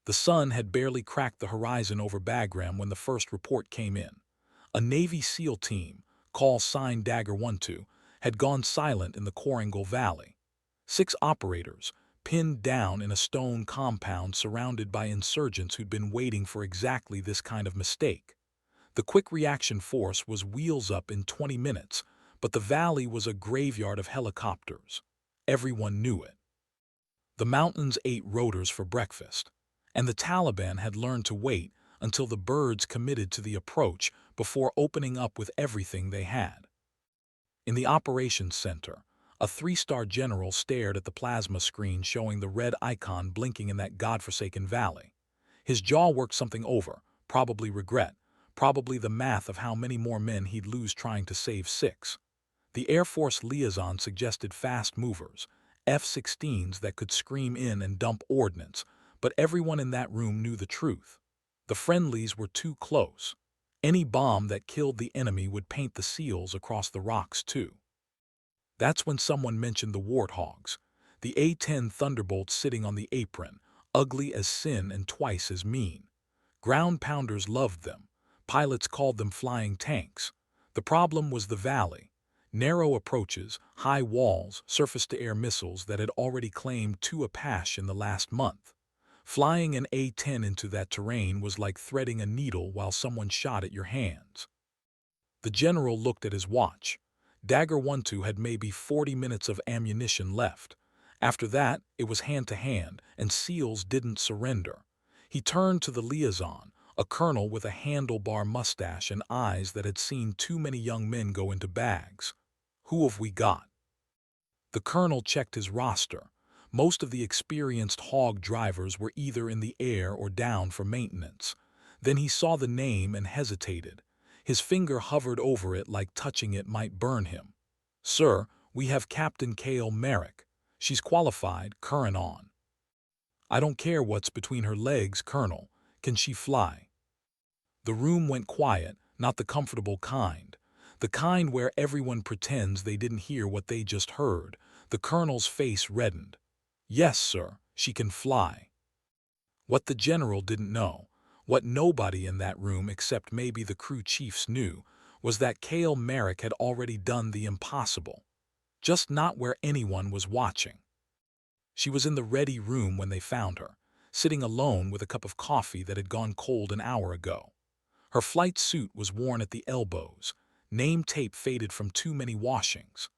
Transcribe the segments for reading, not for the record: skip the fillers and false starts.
The sun had barely cracked the horizon over Bagram when the first report came in. A Navy SEAL team, call sign Dagger 12, had gone silent in the Korangal Valley. 6 operators, pinned down in a stone compound surrounded by insurgents who'd been waiting for exactly this kind of mistake. The quick reaction force was wheels up in 20 minutes, but the valley was a graveyard of helicopters. Everyone knew it. The mountains ate rotors for breakfast, and the Taliban had learned to wait until the birds committed to the approach before opening up with everything they had. In the operations center, a 3-star general stared at the plasma screen showing the red icon blinking in that godforsaken valley. His jaw worked something over, probably regret, probably the math of how many more men he'd lose trying to save 6. The Air Force liaison suggested fast movers, F-16s that could scream in and dump ordnance, but everyone in that room knew the truth. The friendlies were too close. Any bomb that killed the enemy would paint the seals across the rocks too. That's when someone mentioned the warthogs, the A-10 Thunderbolts sitting on the apron, ugly as sin and twice as mean. Ground pounders loved them. Pilots called them flying tanks. The problem was the valley. Narrow approaches, high walls, surface-to-air missiles that had already claimed 2 Apache in the last month. Flying an A-10 into that terrain was like threading a needle while someone shot at your hands. The general looked at his watch. Dagger 12 had maybe 40 minutes of ammunition left. After that, it was hand-to-hand, and SEALs didn't surrender. He turned to the liaison, a colonel with a handlebar mustache and eyes that had seen too many young men go into bags. "Who have we got?" The colonel checked his roster. Most of the experienced hog drivers were either in the air or down for maintenance. Then he saw the name and hesitated. His finger hovered over it like touching it might burn him. "Sir, we have Captain Cale Merrick. She's qualified, current on." "I don't care what's between her legs, Colonel. Can she fly?" The room went quiet, not the comfortable kind. The kind where everyone pretends they didn't hear what they just heard. The colonel's face reddened. "Yes, sir, she can fly." What the general didn't know, what nobody in that room except maybe the crew chiefs knew, was that Cale Merrick had already done the impossible. Just not where anyone was watching. She was in the ready room when they found her, sitting alone with a cup of coffee that had gone cold an hour ago. Her flight suit was worn at the elbows, name tape faded from too many washings.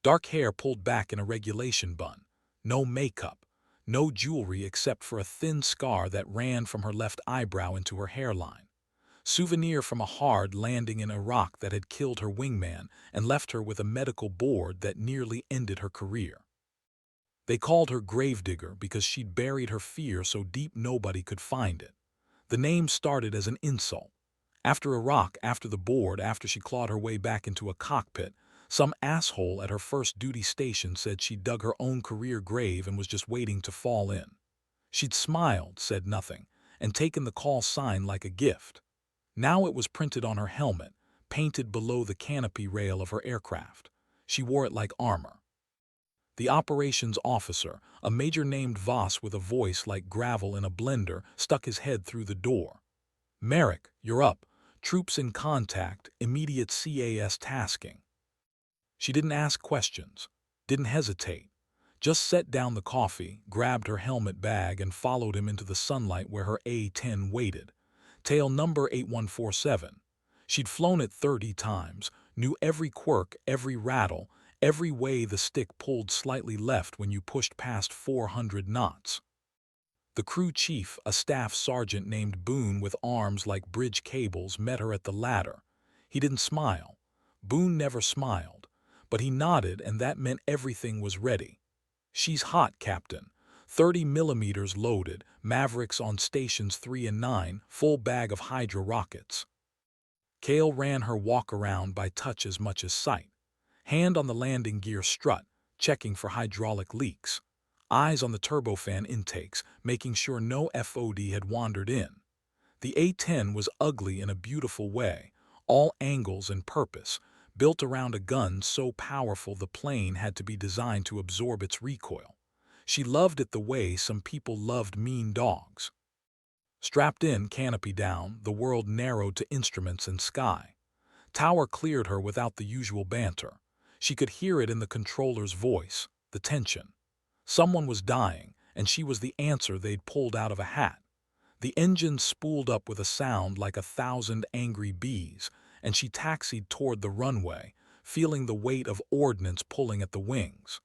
Dark hair pulled back in a regulation bun. No makeup. No jewelry except for a thin scar that ran from her left eyebrow into her hairline. Souvenir from a hard landing in Iraq that had killed her wingman and left her with a medical board that nearly ended her career. They called her Gravedigger because she'd buried her fear so deep nobody could find it. The name started as an insult. After Iraq, after the board, after she clawed her way back into a cockpit, some asshole at her first duty station said she'd dug her own career grave and was just waiting to fall in. She'd smiled, said nothing, and taken the call sign like a gift. Now it was printed on her helmet, painted below the canopy rail of her aircraft. She wore it like armor. The operations officer, a major named Voss with a voice like gravel in a blender, stuck his head through the door. "Merrick, you're up. Troops in contact, immediate CAS tasking." She didn't ask questions, didn't hesitate, just set down the coffee, grabbed her helmet bag, and followed him into the sunlight where her A-10 waited. Tail number 8147. She'd flown it 30 times, knew every quirk, every rattle, every way the stick pulled slightly left when you pushed past 400 knots. The crew chief, a staff sergeant named Boone with arms like bridge cables, met her at the ladder. He didn't smile. Boone never smiled, but he nodded, and that meant everything was ready. "She's hot, Captain. 30 millimeters loaded, Mavericks on stations 3 and 9, full bag of Hydra rockets." Cale ran her walk-around by touch as much as sight. Hand on the landing gear strut, checking for hydraulic leaks. Eyes on the turbofan intakes, making sure no FOD had wandered in. The A-10 was ugly in a beautiful way, all angles and purpose, built around a gun so powerful the plane had to be designed to absorb its recoil. She loved it the way some people loved mean dogs. Strapped in, canopy down, the world narrowed to instruments and sky. Tower cleared her without the usual banter. She could hear it in the controller's voice, the tension. Someone was dying, and she was the answer they'd pulled out of a hat. The engine spooled up with a sound like 1,000 angry bees, and she taxied toward the runway, feeling the weight of ordnance pulling at the wings.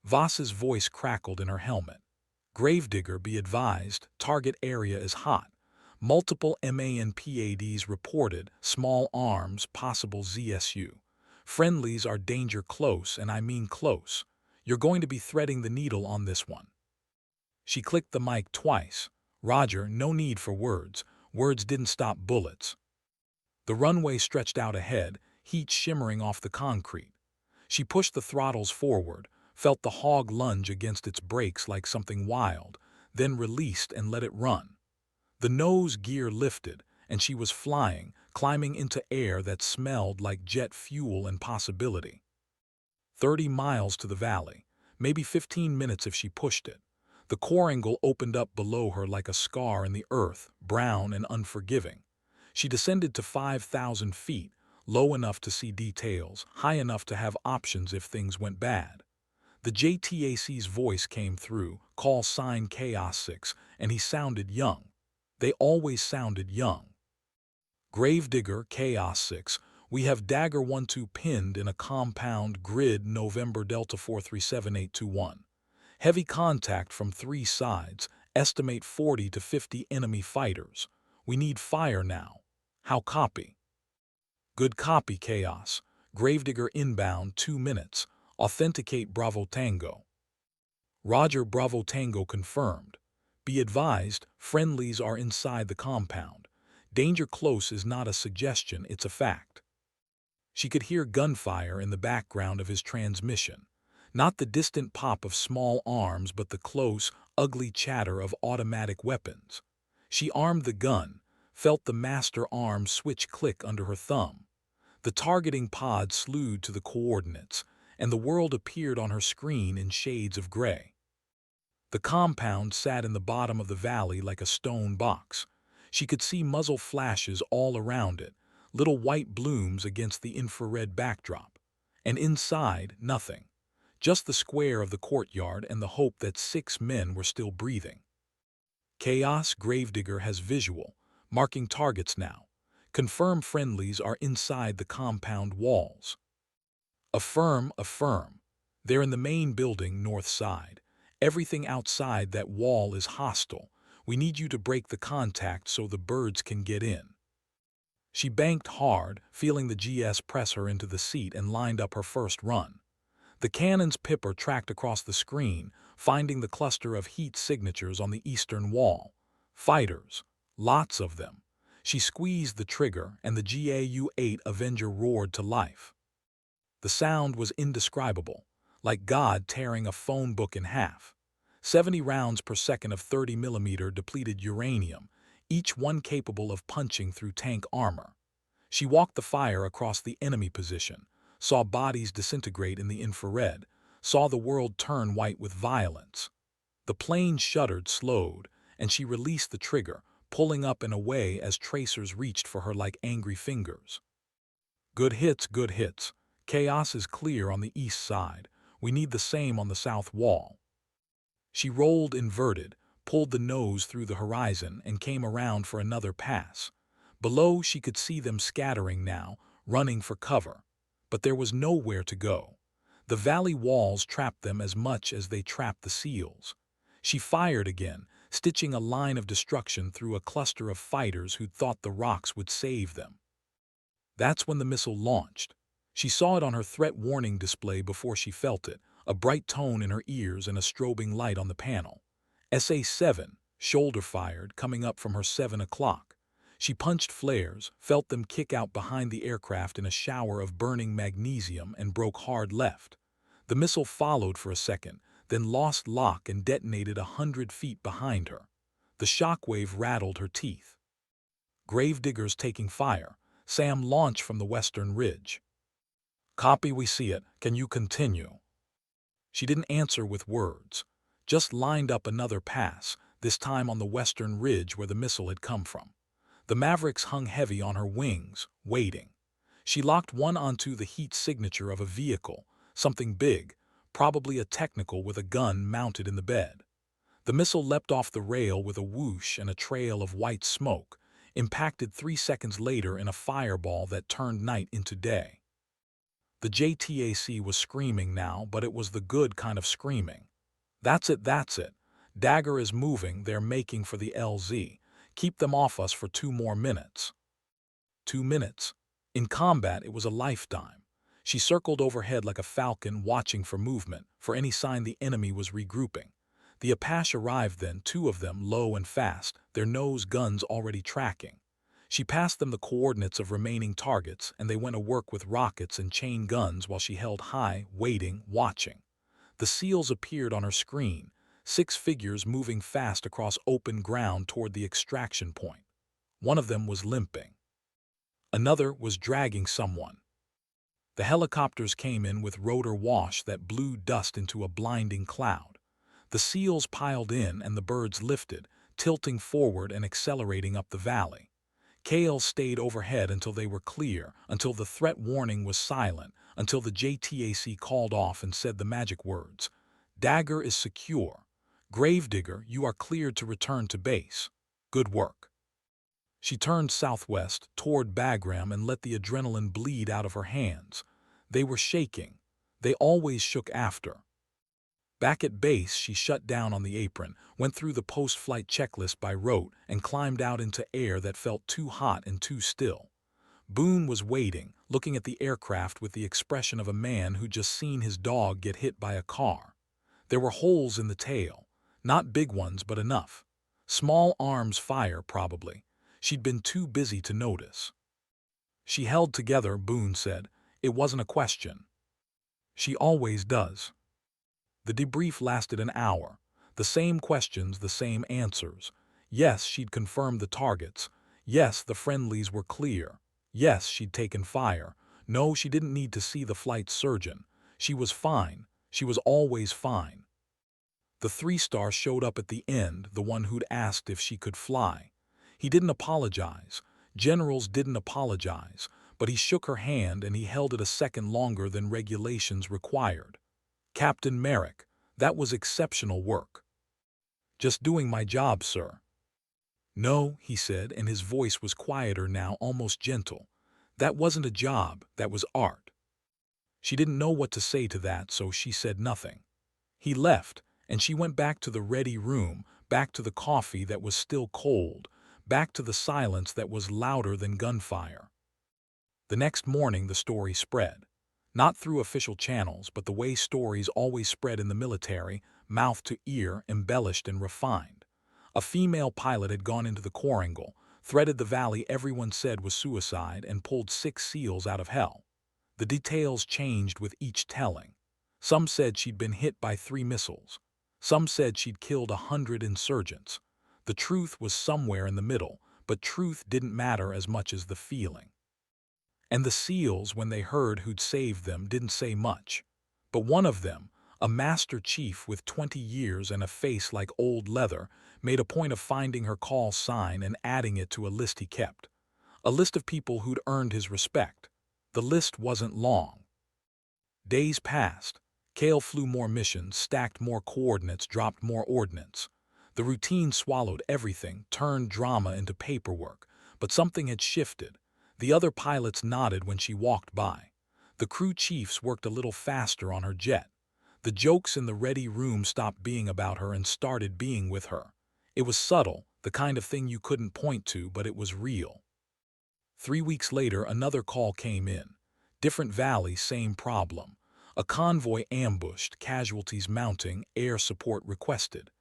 Voss's voice crackled in her helmet. Gravedigger, be advised, target area is hot. Multiple MANPADs reported, small arms, possible ZSU. Friendlies are danger close, and I mean close. You're going to be threading the needle on this one. She clicked the mic twice. Roger, no need for words. Words didn't stop bullets. The runway stretched out ahead, heat shimmering off the concrete. She pushed the throttles forward, felt the hog lunge against its brakes like something wild, then released and let it run. The nose gear lifted, and she was flying, climbing into air that smelled like jet fuel and possibility. 30 miles to the valley, maybe 15 minutes if she pushed it. The corangle opened up below her like a scar in the earth, brown and unforgiving. She descended to 5,000 feet, low enough to see details, high enough to have options if things went bad. The JTAC's voice came through, call sign Chaos 6, and he sounded young. They always sounded young. Gravedigger, Chaos 6, we have Dagger 1-2 pinned in a compound grid November Delta 437821. Heavy contact from 3 sides, estimate 40 to 50 enemy fighters. We need fire now. How copy? Good copy, Chaos. Gravedigger inbound 2 minutes. Authenticate Bravo Tango. Roger, Bravo Tango confirmed. Be advised, friendlies are inside the compound. Danger close is not a suggestion, it's a fact. She could hear gunfire in the background of his transmission. Not the distant pop of small arms, but the close, ugly chatter of automatic weapons. She armed the gun, felt the master arm switch click under her thumb. The targeting pod slewed to the coordinates, and the world appeared on her screen in shades of gray. The compound sat in the bottom of the valley like a stone box. She could see muzzle flashes all around it, little white blooms against the infrared backdrop. And inside, nothing. Just the square of the courtyard and the hope that 6 men were still breathing. Chaos, Gravedigger has visual, marking targets now. Confirm friendlies are inside the compound walls. Affirm, affirm. They're in the main building, north side. Everything outside that wall is hostile. We need you to break the contact so the birds can get in. She banked hard, feeling the GS press her into the seat, and lined up her first run. The cannon's pipper tracked across the screen, finding the cluster of heat signatures on the eastern wall. Fighters. Lots of them. She squeezed the trigger, and the GAU-8 Avenger roared to life. The sound was indescribable, like God tearing a phone book in half. 70 rounds per second of 30mm depleted uranium, each one capable of punching through tank armor. She walked the fire across the enemy position, saw bodies disintegrate in the infrared, saw the world turn white with violence. The plane shuddered, slowed, and she released the trigger, pulling up and away as tracers reached for her like angry fingers. Good hits, good hits. Chaos is clear on the east side. We need the same on the south wall. She rolled inverted, pulled the nose through the horizon, and came around for another pass. Below, she could see them scattering now, running for cover. But there was nowhere to go. The valley walls trapped them as much as they trapped the SEALs. She fired again, stitching a line of destruction through a cluster of fighters who'd thought the rocks would save them. That's when the missile launched. She saw it on her threat warning display before she felt it, a bright tone in her ears and a strobing light on the panel. SA-7, shoulder-fired, coming up from her 7 o'clock. She punched flares, felt them kick out behind the aircraft in a shower of burning magnesium, and broke hard left. The missile followed for a second, then lost lock and detonated 100 feet behind her. The shockwave rattled her teeth. Gravediggers taking fire. Sam launch from the western ridge. Copy, we see it. Can you continue? She didn't answer with words, just lined up another pass, this time on the western ridge where the missile had come from. The Mavericks hung heavy on her wings, waiting. She locked one onto the heat signature of a vehicle, something big, probably a technical with a gun mounted in the bed. The missile leapt off the rail with a whoosh and a trail of white smoke, impacted 3 seconds later in a fireball that turned night into day. The JTAC was screaming now, but it was the good kind of screaming. That's it, that's it. Dagger is moving, they're making for the LZ. Keep them off us for 2 more minutes. 2 minutes. In combat, it was a lifetime. She circled overhead like a falcon, watching for movement, for any sign the enemy was regrouping. The Apache arrived then, 2 of them, low and fast, their nose guns already tracking. She passed them the coordinates of remaining targets, and they went to work with rockets and chain guns while she held high, waiting, watching. The SEALs appeared on her screen, 6 figures moving fast across open ground toward the extraction point. One of them was limping. Another was dragging someone. The helicopters came in with rotor wash that blew dust into a blinding cloud. The SEALs piled in and the birds lifted, tilting forward and accelerating up the valley. KL stayed overhead until they were clear, until the threat warning was silent, until the JTAC called off and said the magic words. Dagger is secure. Gravedigger, you are cleared to return to base. Good work. She turned southwest, toward Bagram, and let the adrenaline bleed out of her hands. They were shaking. They always shook after. Back at base, she shut down on the apron, went through the post-flight checklist by rote, and climbed out into air that felt too hot and too still. Boone was waiting, looking at the aircraft with the expression of a man who'd just seen his dog get hit by a car. There were holes in the tail. Not big ones, but enough. Small arms fire, probably. She'd been too busy to notice. She held together, Boone said. It wasn't a question. She always does. The debrief lasted an hour. The same questions, the same answers. Yes, she'd confirmed the targets. Yes, the friendlies were clear. Yes, she'd taken fire. No, she didn't need to see the flight surgeon. She was fine. She was always fine. The 3-star showed up at the end, the one who'd asked if she could fly. He didn't apologize. Generals didn't apologize. But he shook her hand and he held it a second longer than regulations required. Captain Merrick, that was exceptional work. Just doing my job, sir. No, he said, and his voice was quieter now, almost gentle. That wasn't a job, that was art. She didn't know what to say to that, so she said nothing. He left, and she went back to the ready room, back to the coffee that was still cold, back to the silence that was louder than gunfire. The next morning the story spread. Not through official channels, but the way stories always spread in the military, mouth to ear, embellished and refined. A female pilot had gone into the Korangal, threaded the valley everyone said was suicide, and pulled 6 SEALs out of hell. The details changed with each telling. Some said she'd been hit by 3 missiles. Some said she'd killed 100 insurgents. The truth was somewhere in the middle, but truth didn't matter as much as the feeling. And the SEALs, when they heard who'd saved them, didn't say much. But one of them, a master chief with 20 years and a face like old leather, made a point of finding her call sign and adding it to a list he kept. A list of people who'd earned his respect. The list wasn't long. Days passed. Cale flew more missions, stacked more coordinates, dropped more ordnance. The routine swallowed everything, turned drama into paperwork. But something had shifted. The other pilots nodded when she walked by. The crew chiefs worked a little faster on her jet. The jokes in the ready room stopped being about her and started being with her. It was subtle, the kind of thing you couldn't point to, but it was real. 3 weeks later, another call came in. Different valley, same problem. A convoy ambushed, casualties mounting, air support requested.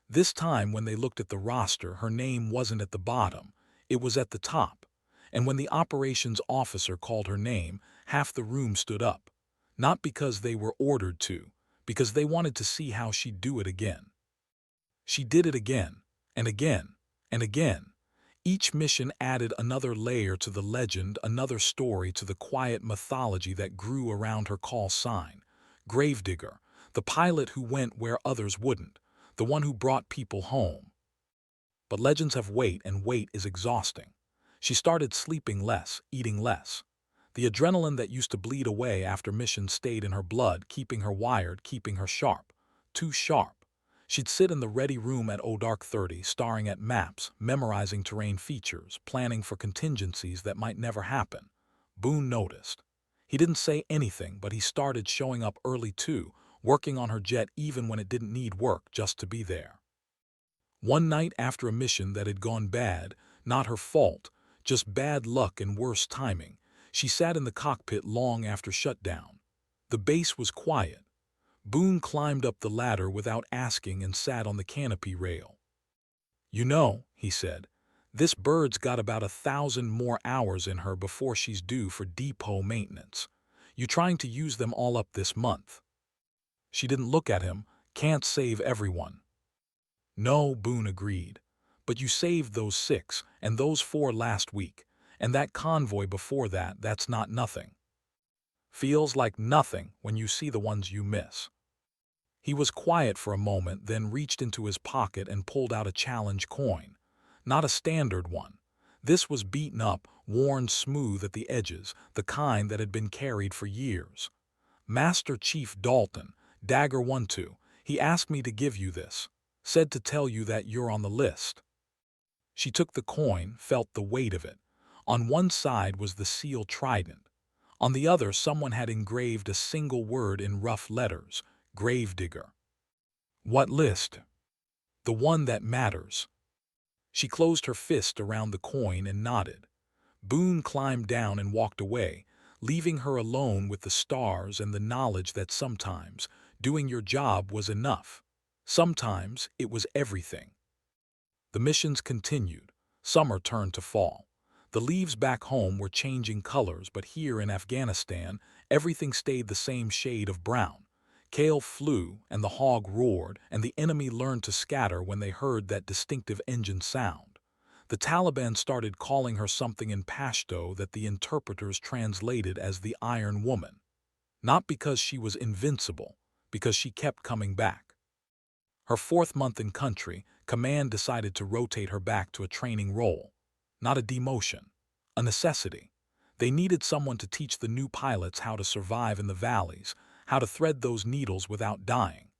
This time, when they looked at the roster, her name wasn't at the bottom. It was at the top. And when the operations officer called her name, half the room stood up. Not because they were ordered to, because they wanted to see how she'd do it again. She did it again, and again, and again. Each mission added another layer to the legend, another story to the quiet mythology that grew around her call sign. Gravedigger, the pilot who went where others wouldn't, the one who brought people home. But legends have weight, and weight is exhausting. She started sleeping less, eating less. The adrenaline that used to bleed away after missions stayed in her blood, keeping her wired, keeping her sharp. Too sharp. She'd sit in the ready room at Dark 30, staring at maps, memorizing terrain features, planning for contingencies that might never happen. Boone noticed. He didn't say anything, but he started showing up early too, working on her jet even when it didn't need work, just to be there. One night after a mission that had gone bad, not her fault, just bad luck and worse timing, she sat in the cockpit long after shutdown. The base was quiet. Boone climbed up the ladder without asking and sat on the canopy rail. "You know," he said, "this bird's got about 1,000 more hours in her before she's due for depot maintenance. You trying to use them all up this month?" She didn't look at him. "Can't save everyone." "No," Boone agreed. "But you saved those 6, and those 4 last week, and that convoy before that, that's not nothing." "Feels like nothing when you see the ones you miss." He was quiet for a moment, then reached into his pocket and pulled out a challenge coin. Not a standard one. This was beaten up, worn smooth at the edges, the kind that had been carried for years. "Master Chief Dalton, Dagger 1-2, he asked me to give you this. Said to tell you that you're on the list." She took the coin, felt the weight of it. On one side was the seal trident. On the other, someone had engraved a single word in rough letters: Gravedigger. "What list?" "The one that matters." She closed her fist around the coin and nodded. Boone climbed down and walked away, leaving her alone with the stars and the knowledge that sometimes doing your job was enough. Sometimes it was everything. The missions continued. Summer turned to fall. The leaves back home were changing colors, but here in Afghanistan, everything stayed the same shade of brown. Kale flew, and the hog roared, and the enemy learned to scatter when they heard that distinctive engine sound. The Taliban started calling her something in Pashto that the interpreters translated as the Iron Woman. Not because she was invincible, because she kept coming back. Her 4th month in country, command decided to rotate her back to a training role. Not a demotion, a necessity. They needed someone to teach the new pilots how to survive in the valleys, how to thread those needles without dying.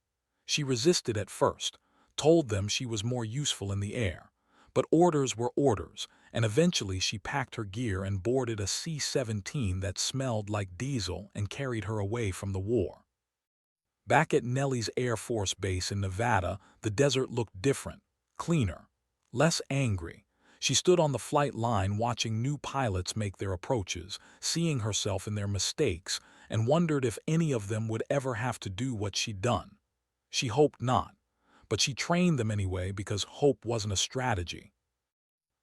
She resisted at first, told them she was more useful in the air. But orders were orders, and eventually she packed her gear and boarded a C-17 that smelled like diesel and carried her away from the war. Back at Nellis Air Force Base in Nevada, the desert looked different, cleaner, less angry. She stood on the flight line watching new pilots make their approaches, seeing herself in their mistakes, and wondered if any of them would ever have to do what she'd done. She hoped not, but she trained them anyway because hope wasn't a strategy.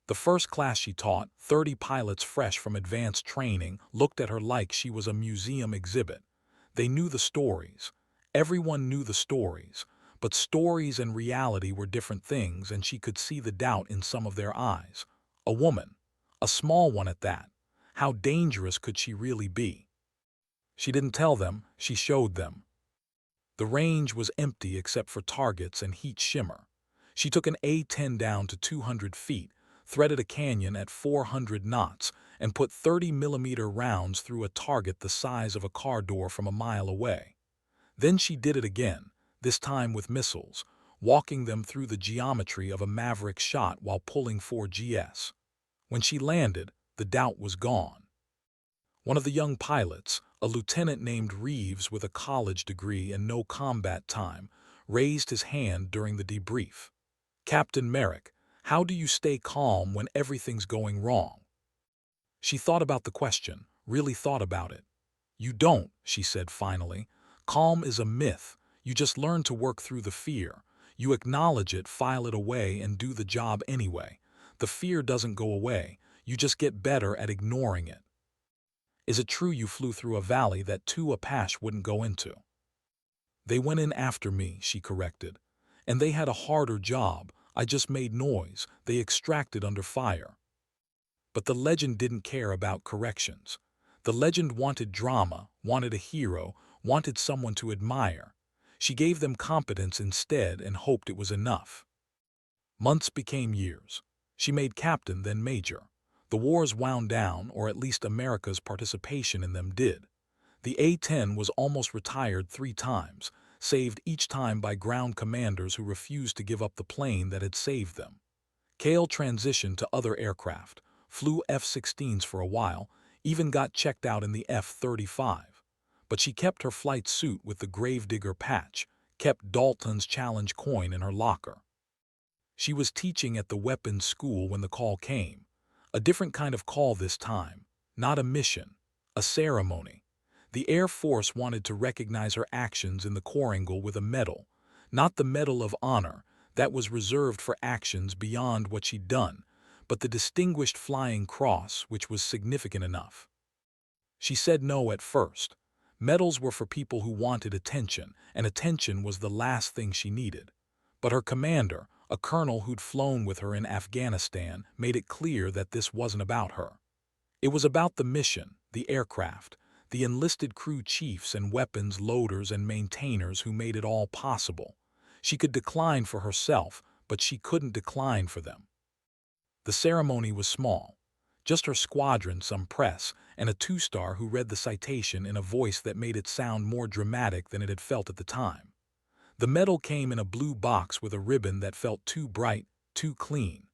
The first class she taught, 30 pilots fresh from advanced training, looked at her like she was a museum exhibit. They knew the stories. Everyone knew the stories, but stories and reality were different things, and she could see the doubt in some of their eyes. A woman, a small one at that. How dangerous could she really be? She didn't tell them, she showed them. The range was empty except for targets and heat shimmer. She took an A-10 down to 200 feet, threaded a canyon at 400 knots, and put 30-millimeter rounds through a target the size of a car door from a mile away. Then she did it again, this time with missiles, walking them through the geometry of a Maverick shot while pulling 4GS. When she landed, the doubt was gone. One of the young pilots, a lieutenant named Reeves with a college degree and no combat time, raised his hand during the debrief. "Captain Merrick, how do you stay calm when everything's going wrong?" She thought about the question, really thought about it. "You don't," she said finally. "Calm is a myth. You just learn to work through the fear. You acknowledge it, file it away, and do the job anyway. The fear doesn't go away. You just get better at ignoring it." "Is it true you flew through a valley that 2 Apache wouldn't go into?" "They went in after me," she corrected. "And they had a harder job. I just made noise. They extracted under fire." But the legend didn't care about corrections. The legend wanted drama, wanted a hero, wanted someone to admire. She gave them competence instead and hoped it was enough. Months became years. She made captain, then major. The wars wound down, or at least America's participation in them did. The A-10 was almost retired 3 times, saved each time by ground commanders who refused to give up the plane that had saved them. Cale transitioned to other aircraft, flew F-16s for a while, even got checked out in the F-35. But she kept her flight suit with the Gravedigger patch, kept Dalton's challenge coin in her locker. She was teaching at the weapons school when the call came. A different kind of call this time, not a mission, a ceremony. The Air Force wanted to recognize her actions in the Korangal with a medal, not the Medal of Honor that was reserved for actions beyond what she'd done, but the Distinguished Flying Cross, which was significant enough. She said no at first. Medals were for people who wanted attention, and attention was the last thing she needed. But her commander, a colonel who'd flown with her in Afghanistan, made it clear that this wasn't about her. It was about the mission, the aircraft, the enlisted crew chiefs and weapons loaders and maintainers who made it all possible. She could decline for herself, but she couldn't decline for them. The ceremony was small. Just her squadron, some press, and a 2-star who read the citation in a voice that made it sound more dramatic than it had felt at the time. The medal came in a blue box with a ribbon that felt too bright, too clean.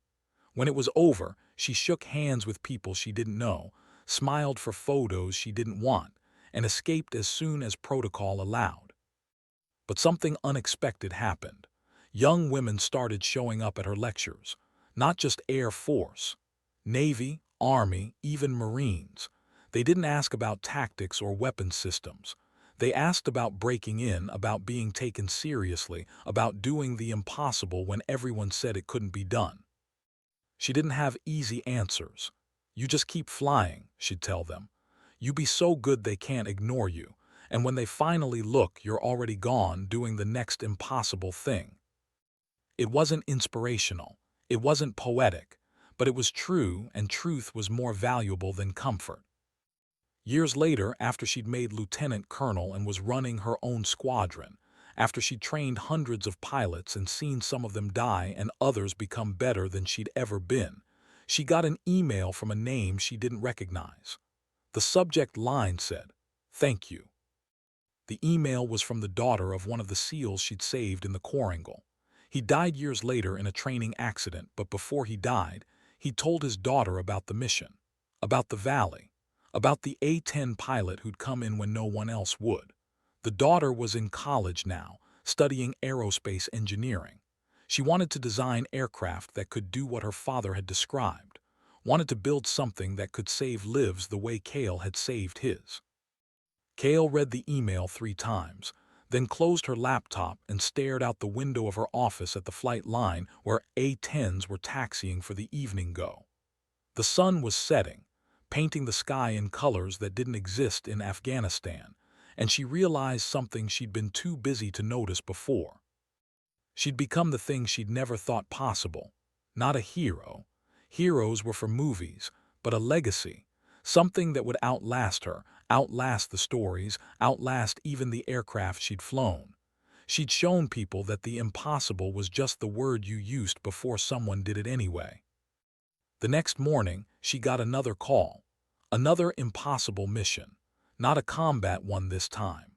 When it was over, she shook hands with people she didn't know, smiled for photos she didn't want, and escaped as soon as protocol allowed. But something unexpected happened. Young women started showing up at her lectures. Not just Air Force, Navy, Army, even Marines. They didn't ask about tactics or weapons systems. They asked about breaking in, about being taken seriously, about doing the impossible when everyone said it couldn't be done. She didn't have easy answers. You just keep flying, she'd tell them. You be so good they can't ignore you, and when they finally look, you're already gone doing the next impossible thing. It wasn't inspirational. It wasn't poetic, but it was true, and truth was more valuable than comfort. Years later, after she'd made lieutenant colonel and was running her own squadron, after she'd trained hundreds of pilots and seen some of them die and others become better than she'd ever been, she got an email from a name she didn't recognize. The subject line said, "Thank you." The email was from the daughter of one of the SEALs she'd saved in the Korangal. He died years later in a training accident, but before he died, he told his daughter about the mission, about the valley, about the A-10 pilot who'd come in when no one else would. The daughter was in college now, studying aerospace engineering. She wanted to design aircraft that could do what her father had described, wanted to build something that could save lives the way Cale had saved his. Cale read the email 3 times, then closed her laptop and stared out the window of her office at the flight line where A-10s were taxiing for the evening go. The sun was setting, painting the sky in colors that didn't exist in Afghanistan, and she realized something she'd been too busy to notice before. She'd become the thing she'd never thought possible. Not a hero. Heroes were for movies, but a legacy. Something that would outlast her, outlast the stories, outlast even the aircraft she'd flown. She'd shown people that the impossible was just the word you used before someone did it anyway. The next morning, she got another call. Another impossible mission. Not a combat one this time.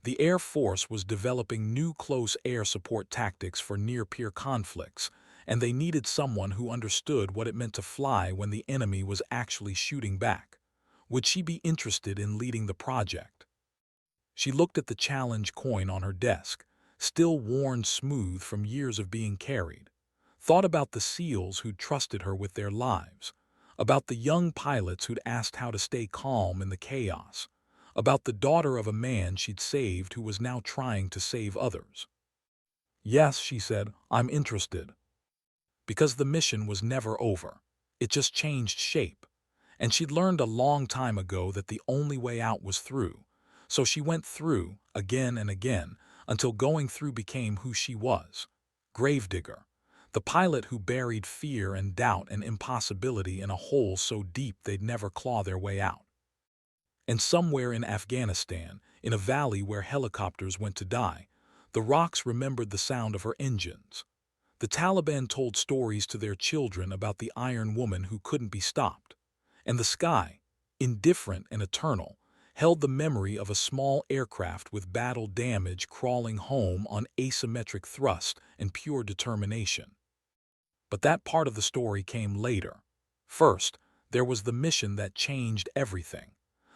The Air Force was developing new close air support tactics for near-peer conflicts, and they needed someone who understood what it meant to fly when the enemy was actually shooting back. Would she be interested in leading the project? She looked at the challenge coin on her desk, still worn smooth from years of being carried. Thought about the SEALs who'd trusted her with their lives, about the young pilots who'd asked how to stay calm in the chaos, about the daughter of a man she'd saved who was now trying to save others. "Yes," she said, "I'm interested." Because the mission was never over. It just changed shape. And she'd learned a long time ago that the only way out was through. So she went through, again and again, until going through became who she was. Gravedigger. The pilot who buried fear and doubt and impossibility in a hole so deep they'd never claw their way out. And somewhere in Afghanistan, in a valley where helicopters went to die, the rocks remembered the sound of her engines. The Taliban told stories to their children about the Iron Woman who couldn't be stopped. And the sky, indifferent and eternal, held the memory of a small aircraft with battle damage crawling home on asymmetric thrust and pure determination. But that part of the story came later. First, there was the mission that changed everything.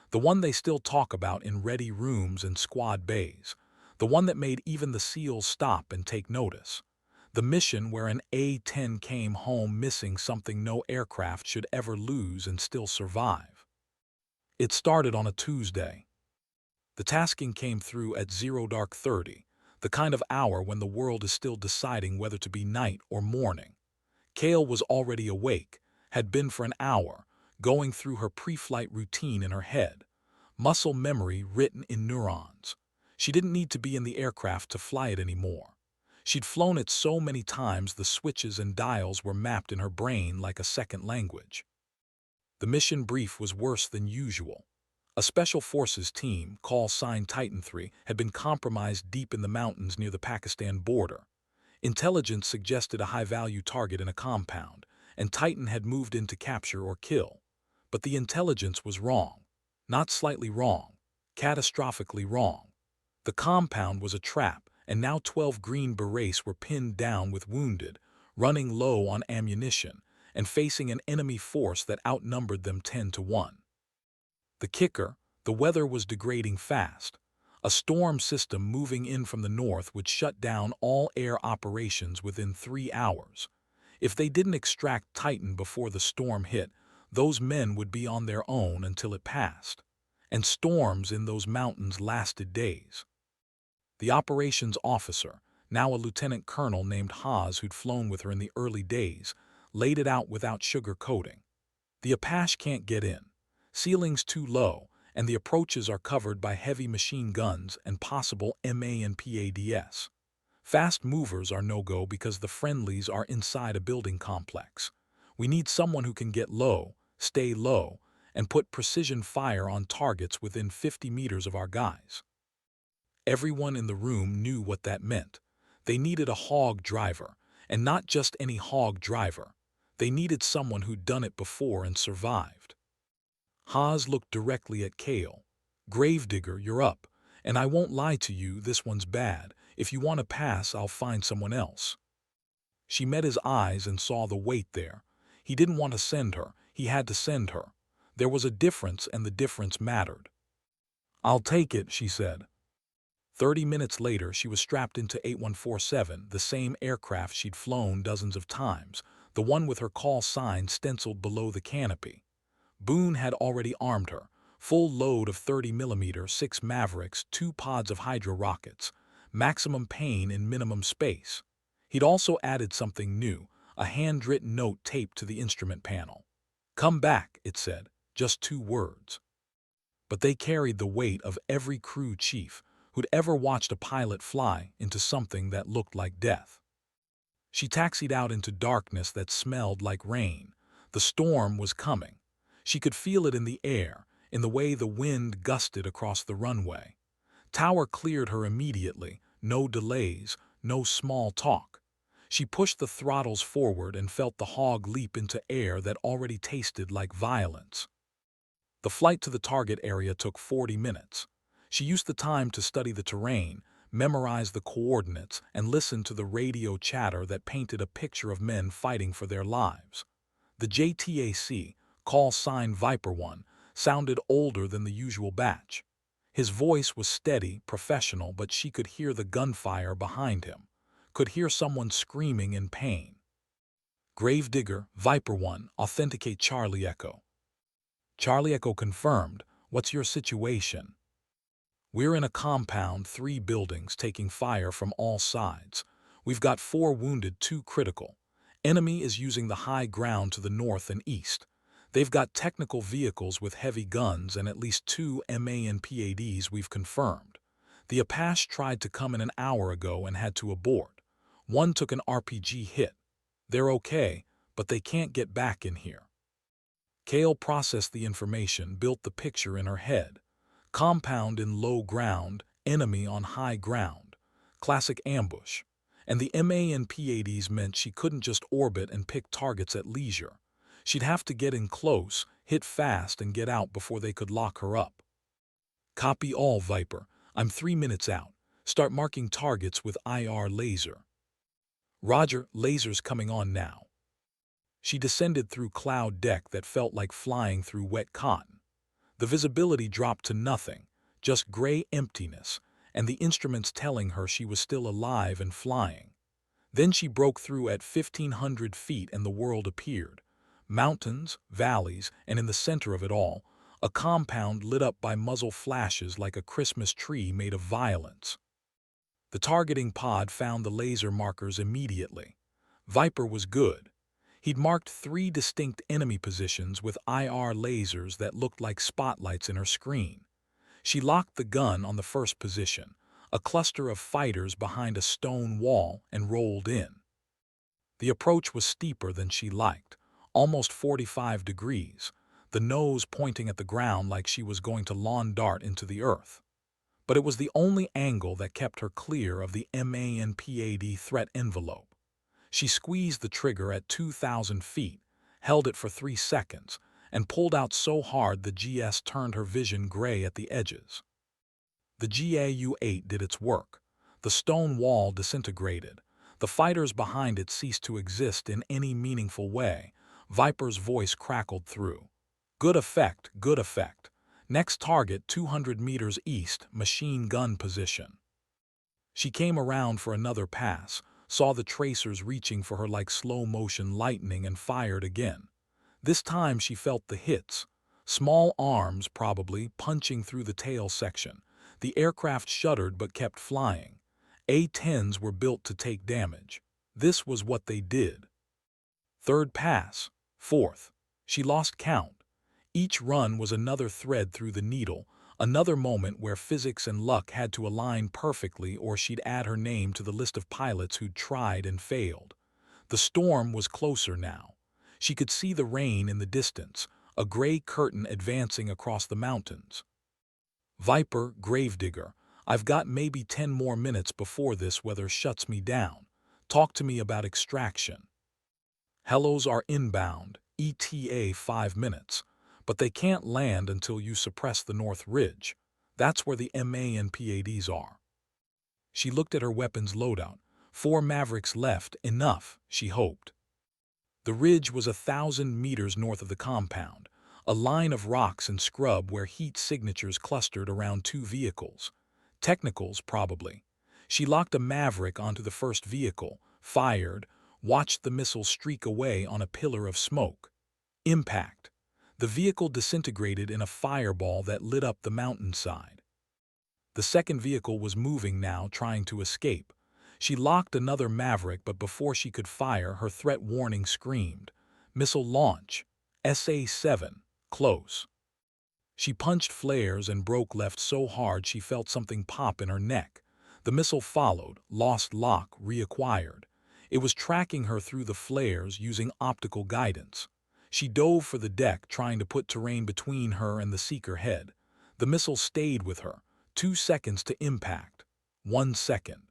The one they still talk about in ready rooms and squad bays. The one that made even the SEALs stop and take notice. The mission where an A-10 came home missing something no aircraft should ever lose and still survive. It started on a Tuesday. The tasking came through at 0:30, the kind of hour when the world is still deciding whether to be night or morning. Kale was already awake, had been for an hour, going through her pre-flight routine in her head, muscle memory written in neurons. She didn't need to be in the aircraft to fly it anymore. She'd flown it so many times the switches and dials were mapped in her brain like a second language. The mission brief was worse than usual. A Special Forces team, call sign Titan 3, had been compromised deep in the mountains near the Pakistan border. Intelligence suggested a high-value target in a compound, and Titan had moved in to capture or kill. But the intelligence was wrong. Not slightly wrong, catastrophically wrong. The compound was a trap, and now 12 Green Berets were pinned down with wounded, running low on ammunition, and facing an enemy force that outnumbered them 10-1. The kicker, the weather was degrading fast. A storm system moving in from the north would shut down all air operations within 3 hours. If they didn't extract Titan before the storm hit, those men would be on their own until it passed. And storms in those mountains lasted days. The operations officer, now a lieutenant colonel named Haas who'd flown with her in the early days, laid it out without sugar-coating. The Apache can't get in. Ceiling's too low, and the approaches are covered by heavy machine guns and possible MA and PADS. Fast movers are no-go because the friendlies are inside a building complex. We need someone who can get low, stay low, and put precision fire on targets within 50 meters of our guys. Everyone in the room knew what that meant. They needed a hog driver, and not just any hog driver. They needed someone who'd done it before and survived. Haas looked directly at Kale. Gravedigger, you're up, and I won't lie to you, this one's bad. If you want to pass, I'll find someone else. She met his eyes and saw the weight there. He didn't want to send her. He had to send her. There was a difference, and the difference mattered. I'll take it, she said. 30 minutes later, she was strapped into A-10, the same aircraft she'd flown dozens of times, the one with her call sign stenciled below the canopy. Boone had already armed her, full load of 30mm 6 Mavericks, 2 pods of Hydra rockets, maximum pain in minimum space. He'd also added something new, a handwritten note taped to the instrument panel. "Come back," it said, just 2 words. But they carried the weight of every crew chief who'd ever watched a pilot fly into something that looked like death. She taxied out into darkness that smelled like rain. The storm was coming. She could feel it in the air, in the way the wind gusted across the runway. Tower cleared her immediately, no delays, no small talk. She pushed the throttles forward and felt the hog leap into air that already tasted like violence. The flight to the target area took 40 minutes. She used the time to study the terrain, memorize the coordinates, and listen to the radio chatter that painted a picture of men fighting for their lives. The JTAC, call sign Viper 1, sounded older than the usual batch. His voice was steady, professional, but she could hear the gunfire behind him, could hear someone screaming in pain. Gravedigger, Viper 1, authenticate Charlie Echo. Charlie Echo confirmed, what's your situation? We're in a compound, 3 buildings taking fire from all sides. We've got 4 wounded, 2 critical. Enemy is using the high ground to the north and east. They've got technical vehicles with heavy guns and at least 2 MA and PADs we've confirmed. The Apache tried to come in an hour ago and had to abort. 1 took an RPG hit. They're okay, but they can't get back in here. Kale processed the information, built the picture in her head. Compound in low ground, enemy on high ground. Classic ambush. And the MANPADs meant she couldn't just orbit and pick targets at leisure. She'd have to get in close, hit fast, and get out before they could lock her up. Copy all, Viper. I'm 3 minutes out. Start marking targets with IR laser. Roger, laser's coming on now. She descended through cloud deck that felt like flying through wet cotton. The visibility dropped to nothing, just gray emptiness, and the instruments telling her she was still alive and flying. Then she broke through at 1,500 feet and the world appeared. Mountains, valleys, and in the center of it all, a compound lit up by muzzle flashes like a Christmas tree made of violence. The targeting pod found the laser markers immediately. Viper was good. He'd marked 3 distinct enemy positions with IR lasers that looked like spotlights in her screen. She locked the gun on the first position, a cluster of fighters behind a stone wall, and rolled in. The approach was steeper than she liked, almost 45 degrees, the nose pointing at the ground like she was going to lawn dart into the earth. But it was the only angle that kept her clear of the MANPAD threat envelope. She squeezed the trigger at 2,000 feet, held it for 3 seconds, and pulled out so hard the GS turned her vision gray at the edges. The GAU-8 did its work. The stone wall disintegrated. The fighters behind it ceased to exist in any meaningful way. Viper's voice crackled through. Good effect, good effect. Next target 200 meters east, machine gun position. She came around for another pass, saw the tracers reaching for her like slow-motion lightning, and fired again. This time she felt the hits. Small arms, probably, punching through the tail section. The aircraft shuddered but kept flying. A-10s were built to take damage. This was what they did. Third pass. Fourth. She lost count. Each run was another thread through the needle, another moment where physics and luck had to align perfectly, or she'd add her name to the list of pilots who'd tried and failed. The storm was closer now. She could see the rain in the distance, a gray curtain advancing across the mountains. Viper, Gravedigger, I've got maybe 10 more minutes before this weather shuts me down. Talk to me about extraction. Helos are inbound, ETA 5 minutes. But they can't land until you suppress the North Ridge. That's where the MANPADs are. She looked at her weapons loadout. 4 Mavericks left, enough, she hoped. The ridge was 1,000 meters north of the compound, a line of rocks and scrub where heat signatures clustered around 2 vehicles. Technicals, probably. She locked a Maverick onto the first vehicle, fired, watched the missile streak away on a pillar of smoke. Impact. The vehicle disintegrated in a fireball that lit up the mountainside. The second vehicle was moving now, trying to escape. She locked another Maverick, but before she could fire, her threat warning screamed. Missile launch. SA-7. Close. She punched flares and broke left so hard she felt something pop in her neck. The missile followed, lost lock, reacquired. It was tracking her through the flares using optical guidance. She dove for the deck, trying to put terrain between her and the seeker head. The missile stayed with her. 2 seconds to impact. 1 second.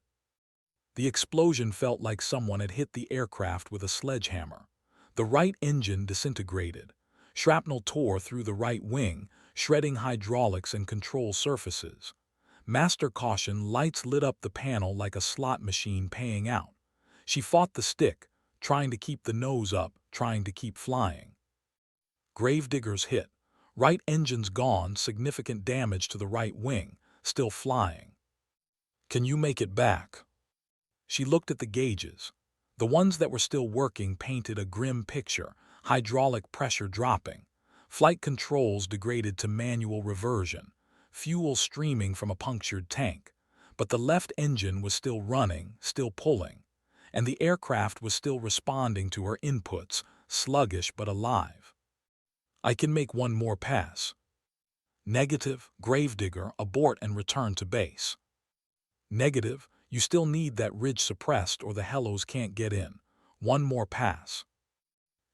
The explosion felt like someone had hit the aircraft with a sledgehammer. The right engine disintegrated. Shrapnel tore through the right wing, shredding hydraulics and control surfaces. Master caution lights lit up the panel like a slot machine paying out. She fought the stick, trying to keep the nose up, trying to keep flying. Gravedigger's hit. Right engine's gone, significant damage to the right wing, still flying. Can you make it back? She looked at the gauges. The ones that were still working painted a grim picture, hydraulic pressure dropping. Flight controls degraded to manual reversion, fuel streaming from a punctured tank. But the left engine was still running, still pulling. And the aircraft was still responding to her inputs, sluggish but alive. I can make one more pass. Negative, Gravedigger, abort and return to base. Negative, you still need that ridge suppressed or the Helos can't get in. One more pass.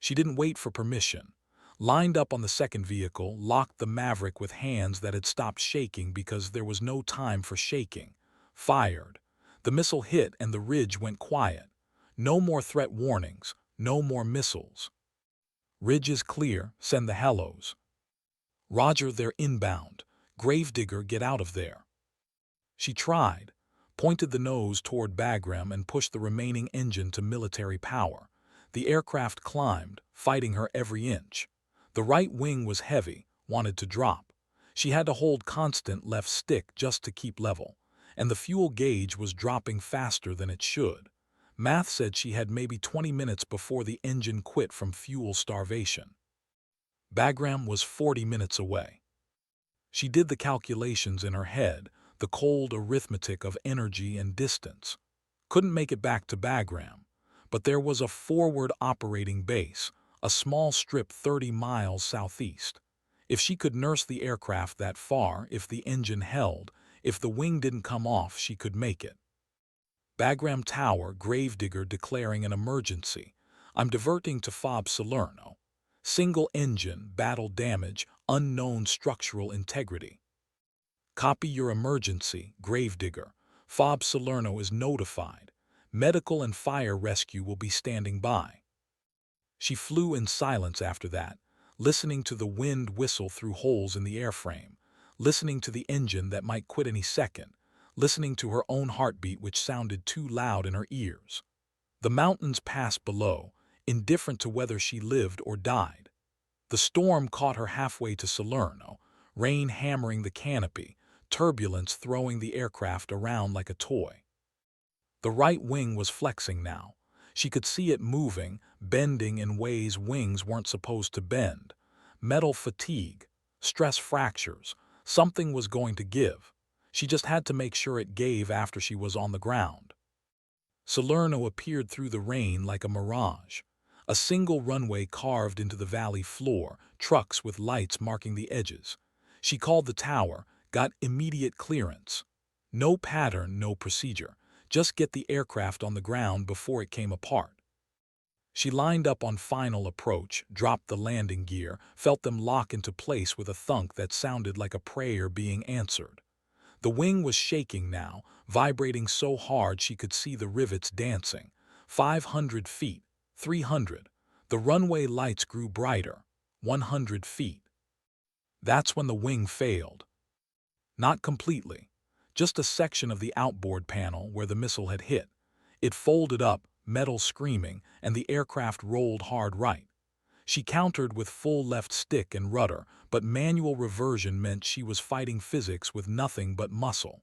She didn't wait for permission. Lined up on the second vehicle, locked the Maverick with hands that had stopped shaking because there was no time for shaking. Fired. The missile hit and the ridge went quiet. No more threat warnings, no more missiles. Ridge is clear, send the hellos. Roger, they're inbound. Gravedigger, get out of there. She tried, pointed the nose toward Bagram and pushed the remaining engine to military power. The aircraft climbed, fighting her every inch. The right wing was heavy, wanted to drop. She had to hold constant left stick just to keep level, and the fuel gauge was dropping faster than it should. Math said she had maybe 20 minutes before the engine quit from fuel starvation. Bagram was 40 minutes away. She did the calculations in her head, the cold arithmetic of energy and distance. Couldn't make it back to Bagram, but there was a forward operating base, a small strip 30 miles southeast. If she could nurse the aircraft that far, if the engine held, if the wing didn't come off, she could make it. Bagram Tower, Gravedigger declaring an emergency. I'm diverting to FOB Salerno. Single engine, battle damage, unknown structural integrity. Copy your emergency, Gravedigger. FOB Salerno is notified. Medical and fire rescue will be standing by. She flew in silence after that, listening to the wind whistle through holes in the airframe, listening to the engine that might quit any second, listening to her own heartbeat which sounded too loud in her ears. The mountains passed below, indifferent to whether she lived or died. The storm caught her halfway to Salerno, rain hammering the canopy, turbulence throwing the aircraft around like a toy. The right wing was flexing now. She could see it moving, bending in ways wings weren't supposed to bend. Metal fatigue, stress fractures, something was going to give. She just had to make sure it gave after she was on the ground. Salerno appeared through the rain like a mirage. A single runway carved into the valley floor, trucks with lights marking the edges. She called the tower, got immediate clearance. No pattern, no procedure. Just get the aircraft on the ground before it came apart. She lined up on final approach, dropped the landing gear, felt them lock into place with a thunk that sounded like a prayer being answered. The wing was shaking now, vibrating so hard she could see the rivets dancing. 500 feet, 300. The runway lights grew brighter. 100 feet. That's when the wing failed. Not completely. Just a section of the outboard panel where the missile had hit. It folded up, metal screaming, and the aircraft rolled hard right. She countered with full left stick and rudder, but manual reversion meant she was fighting physics with nothing but muscle.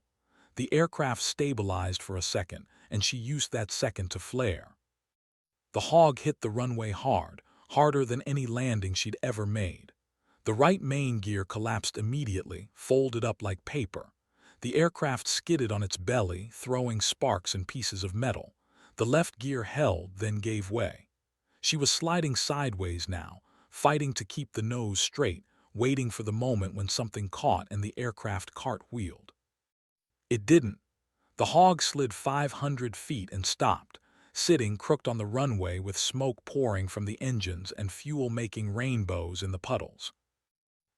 The aircraft stabilized for a second, and she used that second to flare. The hog hit the runway hard, harder than any landing she'd ever made. The right main gear collapsed immediately, folded up like paper. The aircraft skidded on its belly, throwing sparks and pieces of metal. The left gear held, then gave way. She was sliding sideways now, fighting to keep the nose straight, waiting for the moment when something caught and the aircraft cartwheeled. It didn't. The hog slid 500 feet and stopped, sitting crooked on the runway with smoke pouring from the engines and fuel making rainbows in the puddles.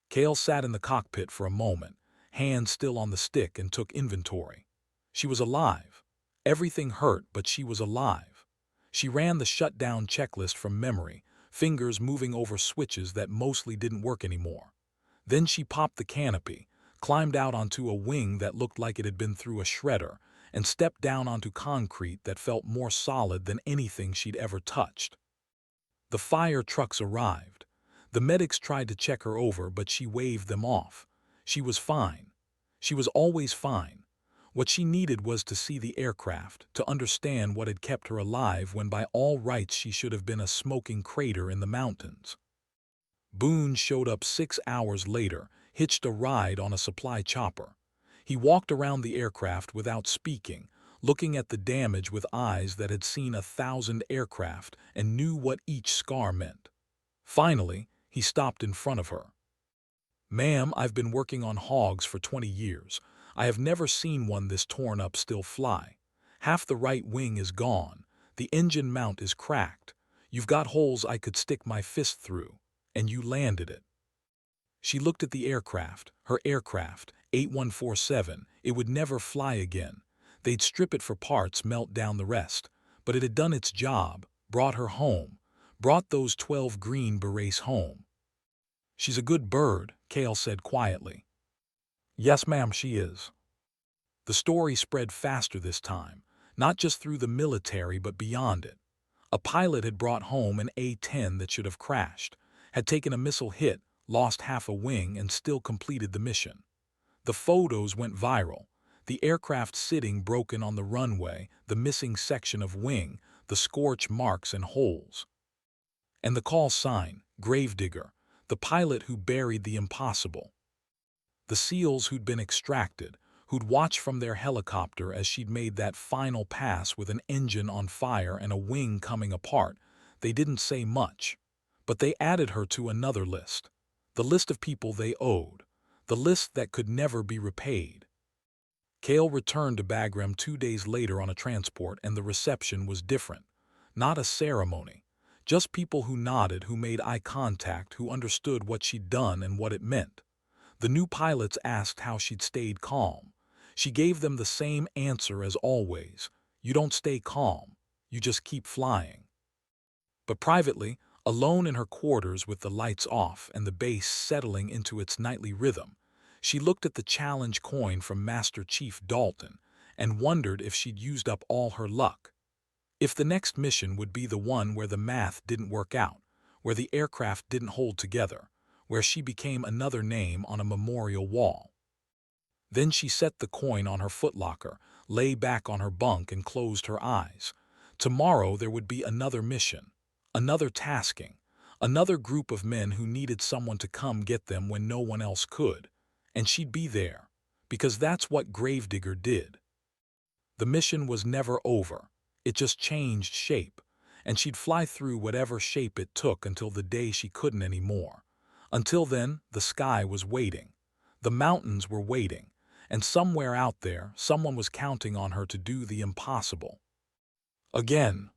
Cale sat in the cockpit for a moment, hands still on the stick, and took inventory. She was alive. Everything hurt, but she was alive. She ran the shutdown checklist from memory, fingers moving over switches that mostly didn't work anymore. Then she popped the canopy, climbed out onto a wing that looked like it had been through a shredder, and stepped down onto concrete that felt more solid than anything she'd ever touched. The fire trucks arrived. The medics tried to check her over, but she waved them off. She was fine. She was always fine. What she needed was to see the aircraft, to understand what had kept her alive when by all rights she should have been a smoking crater in the mountains. Boone showed up 6 hours later, hitched a ride on a supply chopper. He walked around the aircraft without speaking, looking at the damage with eyes that had seen 1,000 aircraft and knew what each scar meant. Finally, he stopped in front of her. "Ma'am, I've been working on hogs for 20 years. I have never seen one this torn up still fly. Half the right wing is gone. The engine mount is cracked. You've got holes I could stick my fist through. And you landed it." She looked at the aircraft, her aircraft, 8147. It would never fly again. They'd strip it for parts, melt down the rest. But it had done its job, brought her home, brought those 12 green berets home. "She's a good bird," Cale said quietly. "Yes, ma'am, she is." The story spread faster this time, not just through the military but beyond it. A pilot had brought home an A-10 that should have crashed, had taken a missile hit, lost half a wing, and still completed the mission. The photos went viral. The aircraft sitting broken on the runway, the missing section of wing, the scorch marks and holes. And the call sign, Gravedigger, the pilot who buried the impossible. The SEALs who'd been extracted, who'd watched from their helicopter as she'd made that final pass with an engine on fire and a wing coming apart, they didn't say much. But they added her to another list. The list of people they owed. The list that could never be repaid. Cale returned to Bagram 2 days later on a transport, and the reception was different. Not a ceremony. Just people who nodded, who made eye contact, who understood what she'd done and what it meant. The new pilots asked how she'd stayed calm. She gave them the same answer as always. You don't stay calm. You just keep flying. But privately, alone in her quarters with the lights off and the bass settling into its nightly rhythm, she looked at the challenge coin from Master Chief Dalton and wondered if she'd used up all her luck. If the next mission would be the one where the math didn't work out, where the aircraft didn't hold together, where she became another name on a memorial wall. Then she set the coin on her footlocker, lay back on her bunk and closed her eyes. Tomorrow there would be another mission, another tasking, another group of men who needed someone to come get them when no one else could. And she'd be there, because that's what Gravedigger did. The mission was never over. It just changed shape, and she'd fly through whatever shape it took until the day she couldn't anymore. Until then, the sky was waiting. The mountains were waiting, and somewhere out there, someone was counting on her to do the impossible. Again.